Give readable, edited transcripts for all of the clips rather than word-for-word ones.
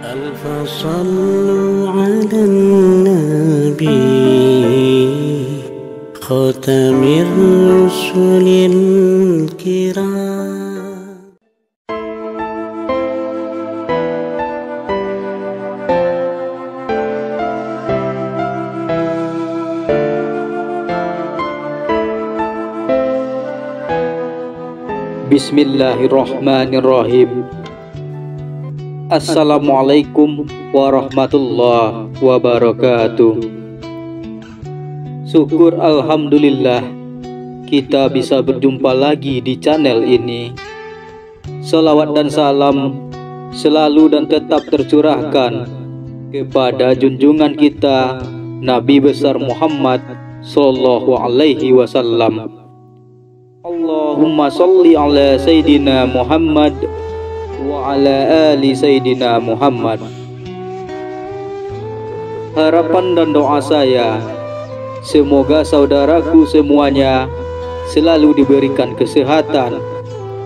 ألف صلوا على النبي خاتم الرسل الكرام. Bismillahirrahmanirrahim. Assalamualaikum warahmatullahi wabarakatuh. Syukur alhamdulillah kita bisa berjumpa lagi di channel ini. Salawat dan salam selalu dan tetap tercurahkan kepada junjungan kita Nabi besar Muhammad sallallahu alaihi wasallam. Allahumma sholli ala Sayyidina Muhammad wa ala ali Sayyidina Muhammad. Harapan dan doa saya, semoga saudaraku semuanya selalu diberikan kesehatan,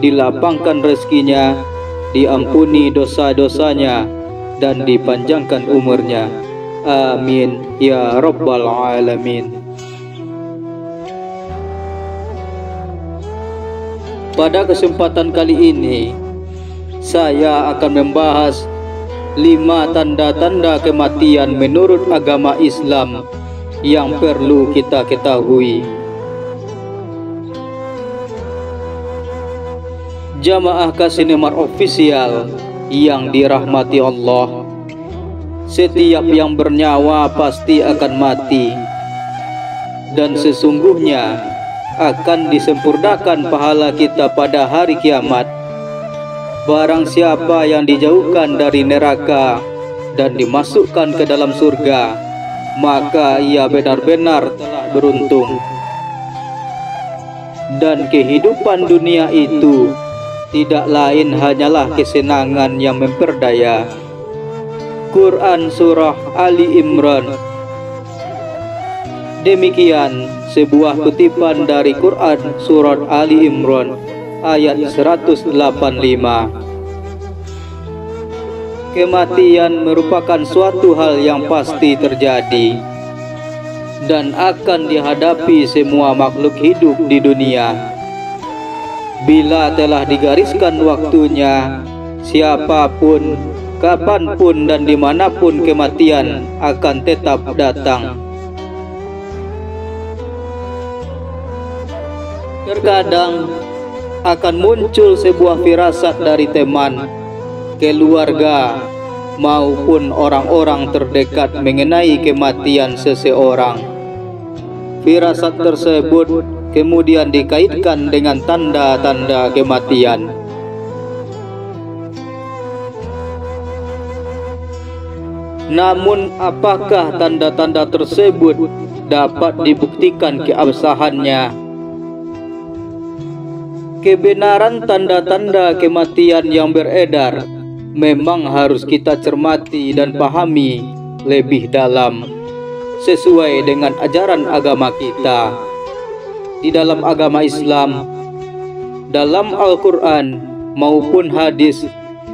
dilapangkan rezekinya, diampuni dosa-dosanya, dan dipanjangkan umurnya. Amin ya rabbal alamin. Pada kesempatan kali ini, saya akan membahas 5 tanda-tanda kematian menurut agama Islam yang perlu kita ketahui. Jamaah Kasinemar Official yang dirahmati Allah, setiap yang bernyawa pasti akan mati, dan sesungguhnya akan disempurnakan pahala kita pada hari kiamat. Barang siapa yang dijauhkan dari neraka dan dimasukkan ke dalam surga, maka ia benar-benar telah beruntung. Dan kehidupan dunia itu tidak lain hanyalah kesenangan yang memperdaya. Quran Surah Ali Imran. Demikian sebuah kutipan dari Quran Surat Ali Imran ayat 185. Kematian merupakan suatu hal yang pasti terjadi dan akan dihadapi semua makhluk hidup di dunia. Bila telah digariskan waktunya, siapapun, kapanpun dan dimanapun kematian akan tetap datang. Terkadang akan muncul sebuah firasat dari teman, keluarga, maupun orang-orang terdekat mengenai kematian seseorang. Firasat tersebut kemudian dikaitkan dengan tanda-tanda kematian. Namun, apakah tanda-tanda tersebut dapat dibuktikan keabsahannya? Kebenaran tanda-tanda kematian yang beredar memang harus kita cermati dan pahami lebih dalam sesuai dengan ajaran agama kita. Di dalam agama Islam, dalam Al-Quran maupun hadis,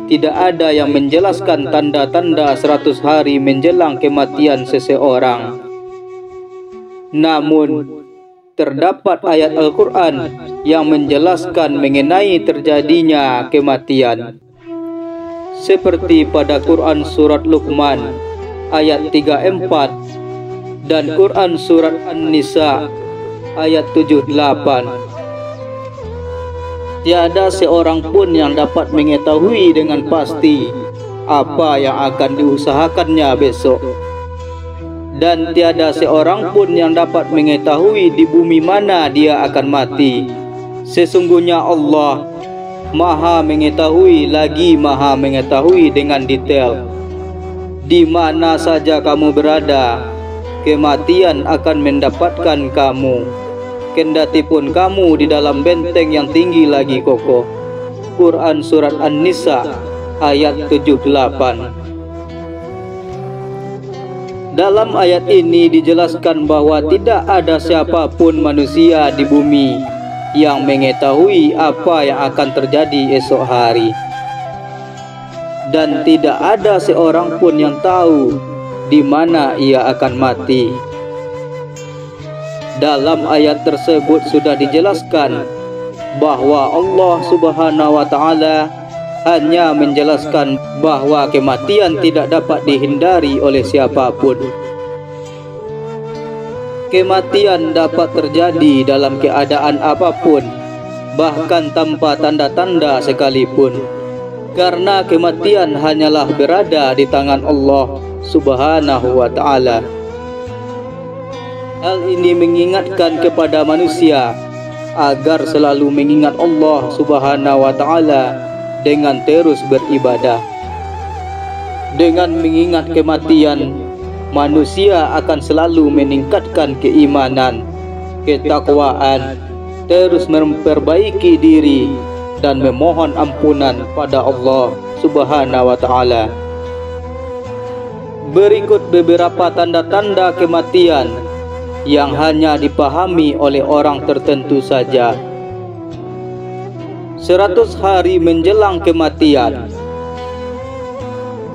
tidak ada yang menjelaskan tanda-tanda 100 hari menjelang kematian seseorang. Namun, terdapat ayat Al-Quran yang menjelaskan mengenai terjadinya kematian, seperti pada Quran Surat Luqman ayat 34 dan Quran Surat An-Nisa ayat 78. Tiada seorang pun yang dapat mengetahui dengan pasti apa yang akan diusahakannya besok, dan tiada seorang pun yang dapat mengetahui di bumi mana dia akan mati. Sesungguhnya Allah Maha mengetahui lagi Maha mengetahui dengan detail. Di mana saja kamu berada, kematian akan mendapatkan kamu, kendatipun kamu di dalam benteng yang tinggi lagi kokoh. Quran Surat An-Nisa ayat 78. Dalam ayat ini dijelaskan bahwa tidak ada siapapun manusia di bumi yang mengetahui apa yang akan terjadi esok hari. dan tidak ada seorang pun yang tahu di mana ia akan mati. Dalam ayat tersebut sudah dijelaskan bahwa Allah Subhanahu wa taala hanya menjelaskan bahwa kematian tidak dapat dihindari oleh siapapun. Kematian dapat terjadi dalam keadaan apapun, bahkan tanpa tanda-tanda sekalipun, karena kematian hanyalah berada di tangan Allah Subhanahu wa taala. Hal ini mengingatkan kepada manusia agar selalu mengingat Allah Subhanahu wa taala dengan terus beribadah. Dengan mengingat kematian, manusia akan selalu meningkatkan keimanan, ketakwaan, terus memperbaiki diri dan memohon ampunan pada Allah Subhanahu wa taala. Berikut beberapa tanda-tanda kematian yang hanya dipahami oleh orang tertentu saja. 100 hari menjelang kematian.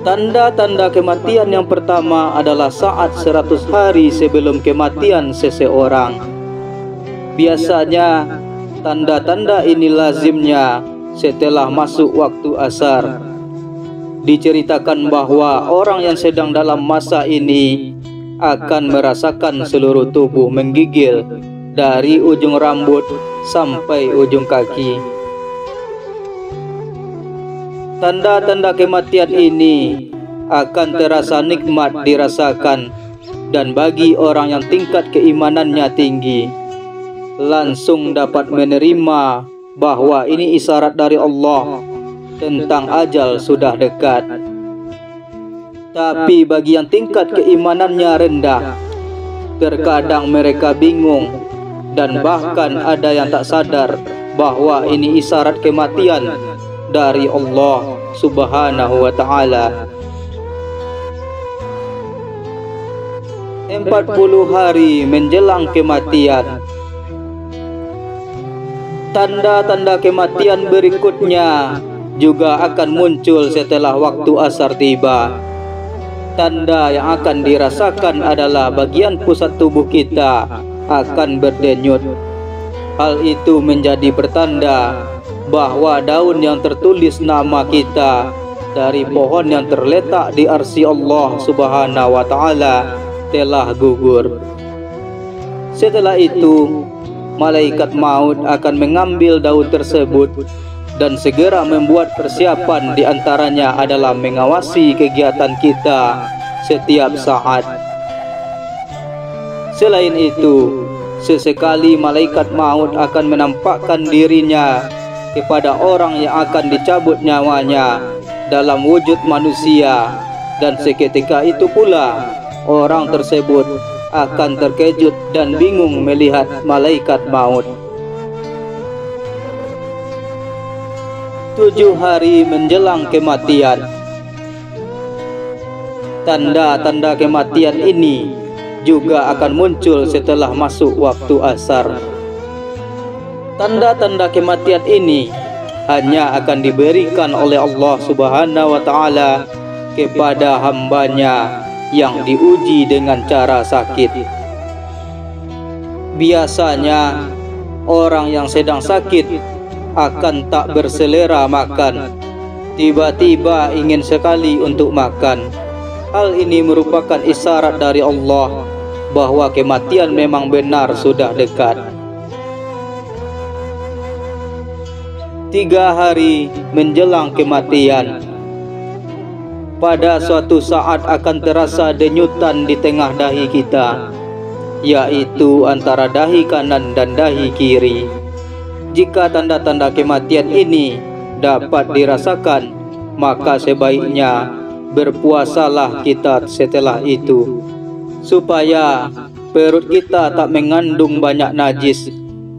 Tanda-tanda kematian yang pertama adalah saat 100 hari sebelum kematian seseorang. Biasanya tanda-tanda ini lazimnya setelah masuk waktu asar. Diceritakan bahwa orang yang sedang dalam masa ini akan merasakan seluruh tubuh menggigil dari ujung rambut sampai ujung kaki. Tanda-tanda kematian ini akan terasa nikmat dirasakan, dan bagi orang yang tingkat keimanannya tinggi, langsung dapat menerima bahwa ini isyarat dari Allah tentang ajal sudah dekat. Tapi bagi yang tingkat keimanannya rendah, terkadang mereka bingung dan bahkan ada yang tak sadar bahwa ini isyarat kematian dari Allah Subhanahu wa taala. 40 hari menjelang kematian. Tanda-tanda kematian berikutnya juga akan muncul setelah waktu asar tiba. Tanda yang akan dirasakan adalah bagian pusat tubuh kita akan berdenyut. Hal itu menjadi pertanda bahwa daun yang tertulis nama kita dari pohon yang terletak di arsy Allah Subhanahu wa taala telah gugur. Setelah itu, malaikat maut akan mengambil daun tersebut dan segera membuat persiapan. Di antaranya adalah mengawasi kegiatan kita setiap saat. Selain itu, sesekali malaikat maut akan menampakkan dirinya kepada orang yang akan dicabut nyawanya dalam wujud manusia, dan seketika itu pula orang tersebut akan terkejut dan bingung melihat malaikat maut. 7 hari menjelang kematian. Tanda-tanda kematian ini juga akan muncul setelah masuk waktu asar. Tanda-tanda kematian ini hanya akan diberikan oleh Allah Subhanahu wa taala kepada hambanya yang diuji dengan cara sakit. Biasanya orang yang sedang sakit akan tak berselera makan, tiba-tiba ingin sekali untuk makan. Hal ini merupakan isyarat dari Allah bahwa kematian memang benar sudah dekat. 3 hari menjelang kematian. Pada suatu saat akan terasa denyutan di tengah dahi kita, yaitu antara dahi kanan dan dahi kiri. Jika tanda-tanda kematian ini dapat dirasakan, maka sebaiknya berpuasalah kita setelah itu, supaya perut kita tak mengandung banyak najis,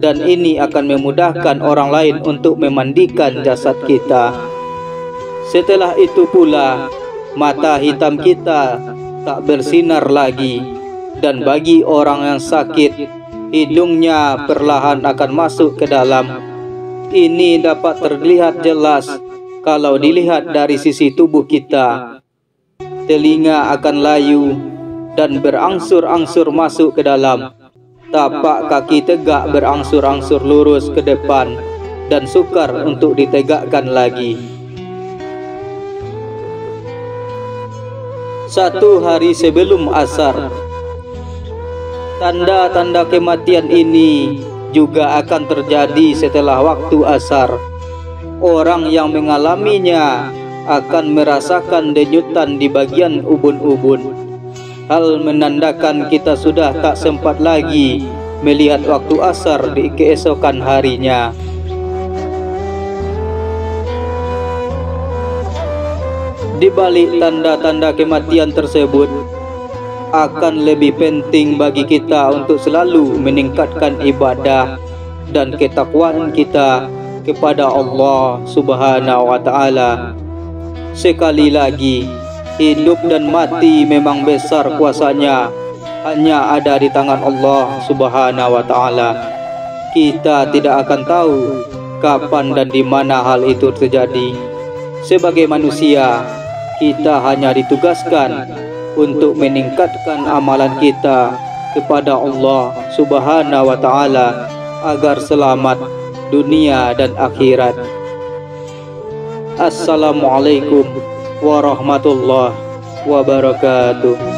dan ini akan memudahkan orang lain untuk memandikan jasad kita. Setelah itu pula, mata hitam kita tak bersinar lagi, dan bagi orang yang sakit, hidungnya perlahan akan masuk ke dalam. Ini dapat terlihat jelas Kalau dilihat dari sisi tubuh kita, telinga akan layu dan berangsur-angsur masuk ke dalam. Tapak kaki tegak berangsur-angsur lurus ke depan dan sukar untuk ditegakkan lagi. Satu hari sebelum asar, tanda-tanda kematian ini juga akan terjadi setelah waktu asar. Orang yang mengalaminya akan merasakan denyutan di bagian ubun-ubun. Hal menandakan kita sudah tak sempat lagi melihat waktu asar di keesokan harinya. Di balik tanda-tanda kematian tersebut, akan lebih penting bagi kita untuk selalu meningkatkan ibadah dan ketakwaan kita kepada Allah Subhanahu wa taala. Sekali lagi, hidup dan mati memang besar kuasanya, hanya ada di tangan Allah Subhanahu wa taala. Kita tidak akan tahu kapan dan di mana hal itu terjadi. Sebagai manusia, kita hanya ditugaskan untuk meningkatkan amalan kita kepada Allah Subhanahu wa taala agar selamat dunia dan akhirat. Assalamualaikum warahmatullahi wabarakatuh.